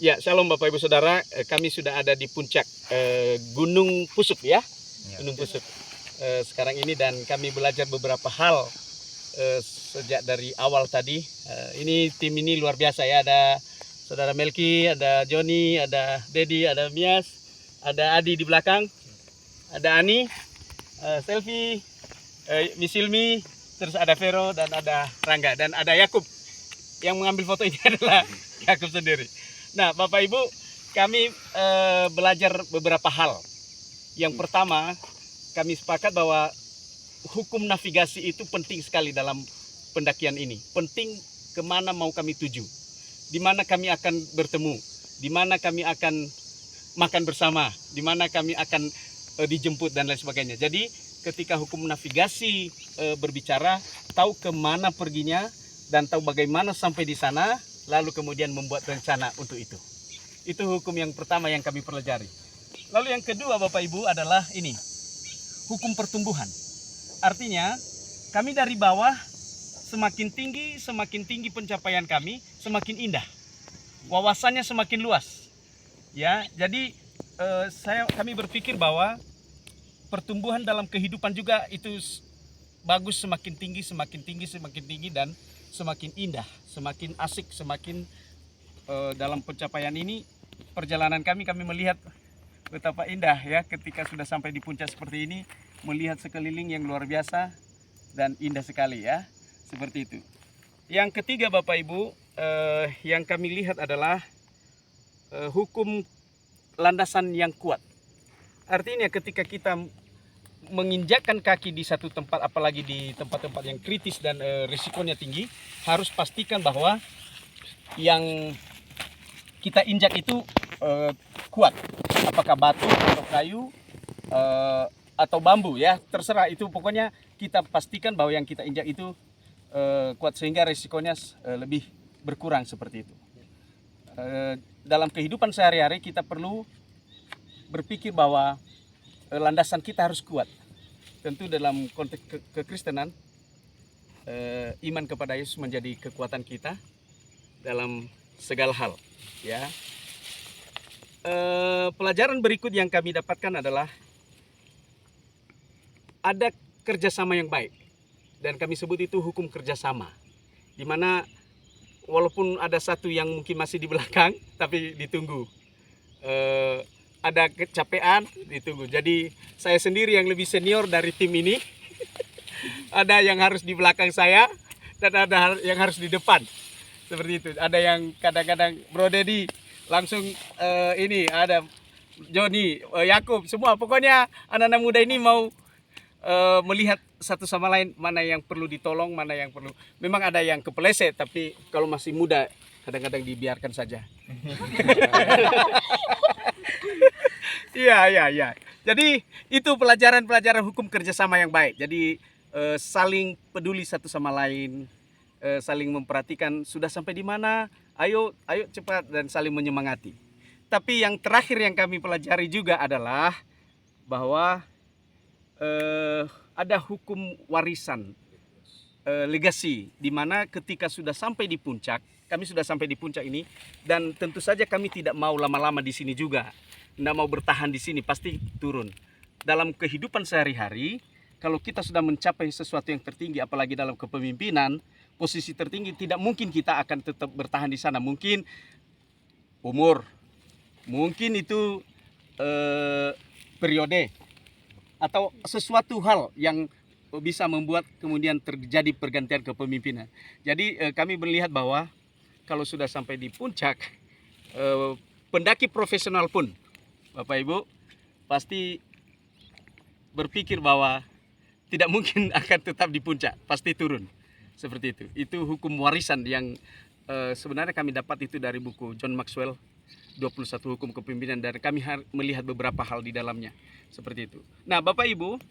Ya, shalom Bapak Ibu Saudara, kami sudah ada di puncak Gunung Pusup ya, Gunung Pusup sekarang ini, dan kami belajar beberapa hal sejak dari awal tadi. Ini tim ini luar biasa ya, ada Saudara Melki, ada Joni, ada Dedi, ada Mias, ada Adi di belakang, ada Ani, Selfie, Misilmi, terus ada Vero dan ada Rangga dan ada Yakub. Yang mengambil foto ini adalah Yakub sendiri. Nah, Bapak Ibu, kami belajar beberapa hal. Yang pertama, kami sepakat bahwa hukum navigasi itu penting sekali dalam pendakian ini. Penting kemana mau kami tuju, di mana kami akan bertemu, di mana kami akan makan bersama, di mana kami akan dijemput dan lain sebagainya. Jadi ketika hukum navigasi berbicara, tahu kemana perginya dan tahu bagaimana sampai di sana, lalu kemudian membuat rencana untuk itu. Itu hukum yang pertama yang kami pelajari. Lalu yang kedua Bapak Ibu adalah ini, hukum pertumbuhan. Artinya kami dari bawah semakin tinggi pencapaian kami, semakin indah. Wawasannya semakin luas. Ya, jadi kami berpikir bahwa pertumbuhan dalam kehidupan juga itu bagus, semakin tinggi dan semakin indah, semakin asik, semakin dalam pencapaian ini, perjalanan kami melihat betapa indah ya ketika sudah sampai di puncak seperti ini, melihat sekeliling yang luar biasa dan indah sekali ya, seperti itu. Yang ketiga Bapak Ibu, yang kami lihat adalah hukum landasan yang kuat. Artinya ketika kita menginjakkan kaki di satu tempat, apalagi di tempat-tempat yang kritis dan risikonya tinggi, harus pastikan bahwa yang kita injak itu kuat. Apakah batu atau kayu atau bambu ya, terserah itu, pokoknya kita pastikan bahwa yang kita injak itu kuat sehingga risikonya lebih berkurang seperti itu. Dalam kehidupan sehari-hari kita perlu berpikir bahwa landasan kita harus kuat. Tentu dalam konteks kekristenan, iman kepada Yesus menjadi kekuatan kita dalam segala hal. Ya. Pelajaran berikut yang kami dapatkan adalah ada kerjasama yang baik, dan kami sebut itu hukum kerjasama, di mana walaupun ada satu yang mungkin masih di belakang, tapi ditunggu. Ada kecapean, ditunggu. Jadi saya sendiri yang lebih senior dari tim ini, ada yang harus di belakang saya dan ada yang harus di depan, seperti itu. Ada yang kadang-kadang Bro Dedi langsung ini, ada Joni, Yakub, semua. Pokoknya anak-anak muda ini mau melihat satu sama lain mana yang perlu ditolong, mana yang perlu. Memang ada yang kepeleset, tapi kalau masih muda kadang-kadang dibiarkan saja. Iya. Jadi itu pelajaran hukum kerjasama yang baik. Jadi saling peduli satu sama lain, saling memperhatikan sudah sampai di mana, ayo cepat, dan saling menyemangati. Tapi yang terakhir yang kami pelajari juga adalah bahwa ada hukum warisan, legasi, di mana ketika sudah sampai di puncak, kami sudah sampai di puncak ini, dan tentu saja kami tidak mau lama-lama di sini juga. Tidak mau bertahan di sini, pasti turun. Dalam kehidupan sehari-hari, kalau kita sudah mencapai sesuatu yang tertinggi, apalagi dalam kepemimpinan, posisi tertinggi, tidak mungkin kita akan tetap bertahan di sana. Mungkin umur, mungkin itu periode, atau sesuatu hal yang bisa membuat kemudian terjadi pergantian kepemimpinan. Jadi kami melihat bahwa kalau sudah sampai di puncak, pendaki profesional pun, Bapak Ibu, pasti berpikir bahwa tidak mungkin akan tetap di puncak, pasti turun. Seperti itu. Itu hukum warisan yang sebenarnya kami dapat itu dari buku John Maxwell, 21 Hukum Kepemimpinan, dan kami melihat beberapa hal di dalamnya. Seperti itu. Nah Bapak Ibu,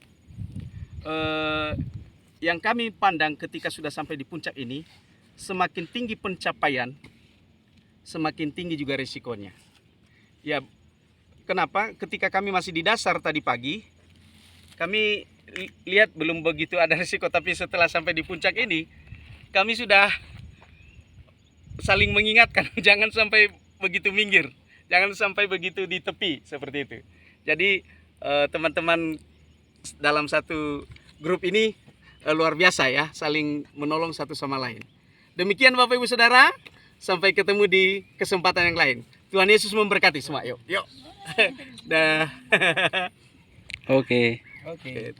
yang kami pandang ketika sudah sampai di puncak ini, semakin tinggi pencapaian, semakin tinggi juga risikonya. Ya, kenapa? Ketika kami masih di dasar tadi pagi, kami lihat belum begitu ada risiko, tapi setelah sampai di puncak ini, kami sudah saling mengingatkan jangan sampai begitu minggir, jangan sampai begitu di tepi seperti itu. Jadi teman-teman dalam satu grup ini luar biasa ya, saling menolong satu sama lain. Demikian Bapak Ibu Saudara, sampai ketemu di kesempatan yang lain. Tuhan Yesus memberkati semua. Yuk. Dah. Oke. Oke.